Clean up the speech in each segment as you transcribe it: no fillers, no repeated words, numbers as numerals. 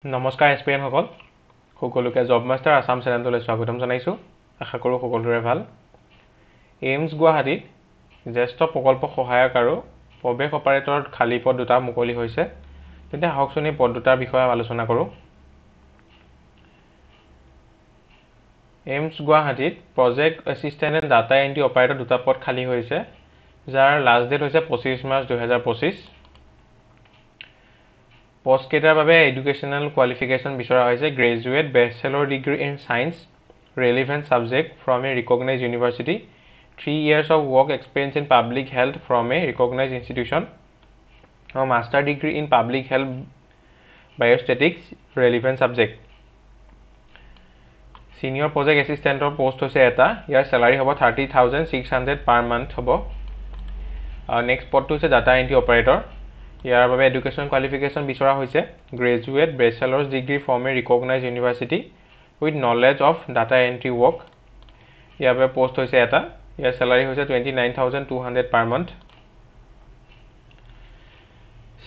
নমস্কাৰ এছপিএন সকল সকলোকে জব মাষ্টাৰ আসাম চেনেললৈ স্বাগতম জনাইছোঁ আশা কৰোঁ সকলোৰে ভাল এইমছ গুৱাহাটীত জ্যেষ্ঠ প্ৰকল্প সহায়ক আৰু প্ৰৱেশ অপাৰেটৰত খালী পদ দুটা মুকলি হৈছে তেতিয়া আহকচোন এই পদ দুটাৰ বিষয়ে আলোচনা কৰোঁ এইমছ গুৱাহাটীত project assistant and data entry operator দুটা পদ খালী হৈছে যাৰ লাষ্ট ডেট হৈছে 25 মাৰ্চ 2025 পোষ্ট কেইটাৰ বাবে এডুকেশ্যনেল কোৱালিফিকেশ্যন বিচৰা হৈছে graduate bachelor degree in science relevant subject from a recognised university 3 years of work experience in public health from a recognized institution or master degree in public health biostatics relevant subject senior project assistant or post hoise eta yar salary hobo 30,600 per month hobo next post hoise data entry operator ইয়াৰ বাবে education qualification বিচৰা হৈছে graduate bachelors degree from a recognised university with knowledge of data entry work ইয়াৰ বাবে post হৈছে এটা ইয়াৰ salary হৈছে 29,200 পাৰ মান্থ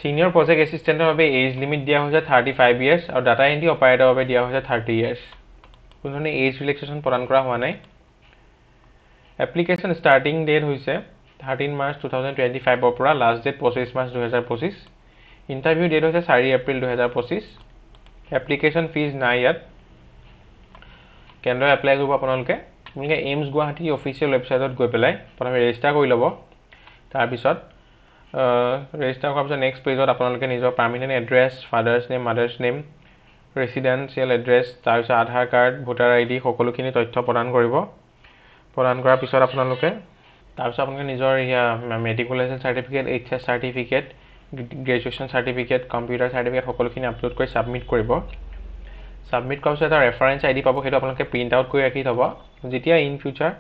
সিনিয়ৰ প্ৰজেক্ট এছিষ্টেণ্টৰ বাবে এজ লিমিট দিয়া হৈছে 35 ইয়াৰ্ছ আৰু ডাটা এণ্ট্ৰি অপাৰেটৰৰ বাবে দিয়া হৈছে 30 ইয়াৰ্ছ কোনো ধৰণৰ এজ ৰিলেক্সেশ্যন প্ৰদান কৰা হোৱা নাই এপ্লিকেশ্যন ষ্টাৰ্টিং ডেট হৈছে 13 মাৰ্চ 2025 পৰা last date 25 March 2025 interview date হৈছে 4 এপ্ৰিল 2025 এপ্লিকেশ্যন ফিজ নাই ইয়াত কেনেদৰে এপ্লাই কৰিব আপোনালোকে এইমছ গুৱাহাটী অফিচিয়েল ৱেবছাইটত গৈ পেলাই প্ৰথমে ৰেজিষ্টাৰ কৰি ল'ব তাৰপিছত ৰেজিষ্টাৰ কৰাৰ পিছত নেক্সট পেজত আপোনালোকে নিজৰ permanent address father's name mothers name residential address তাৰপিছত আধাৰ কাৰ্ড ভোটাৰ আইডি সকলোখিনি তথ্য প্ৰদান কৰিব প্ৰদান কৰাৰ পিছত আপোনালোকে নিজৰ matriculation certificate HS certificate graduation certificate computer certificate সকলোখিনি আপলোড কৰি ছাবমিট কৰিব ছাবমিট কৰাৰ পিছত এটা ৰেফাৰেঞ্চ আইডি পাব সেইটো আপোনালোকে প্ৰিণ্ট আউট কৰি ৰাখি থ'ব যেতিয়া in future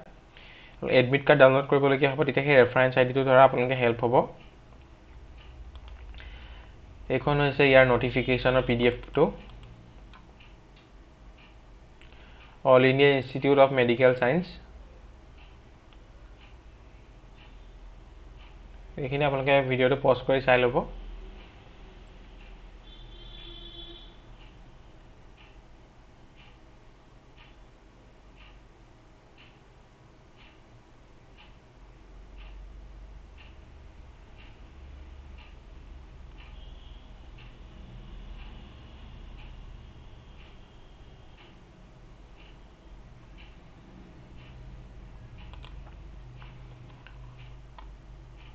admit card download কৰিবলগীয়া হ'ব তেতিয়া সেই ৰেফাৰেঞ্চ আইডিটো দ্বাৰা আপোনালোকে হেল্প হ'ব এইখন হৈছে ইয়াৰ নটিফিকেশ্যনৰ পিডিএফটো All India Institute of Medical Science এইখিনি আপোনালোকে ভিডিঅ'টো পজ কৰি চাই ল'ব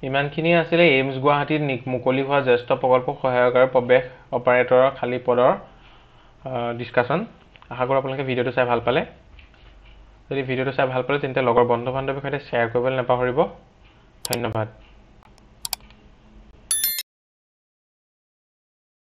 ইমানখিনি আছিলে এইমছ গুৱাহাটীত মুকলি হোৱা জ্যেষ্ঠ প্ৰকল্প সহায়ক আৰু প্ৰৱেশ অপাৰেটৰৰ খালী পদৰ ডিছকাশ্যন আশা কৰোঁ আপোনালোকে ভিডিঅ'টো চাই ভাল পালে যদি ভিডিঅ'টো চাই ভাল পালে তেন্তে লগৰ বন্ধু বান্ধৱীৰ সৈতে শ্বেয়াৰ কৰিবলৈ নাপাহৰিব ধন্যবাদ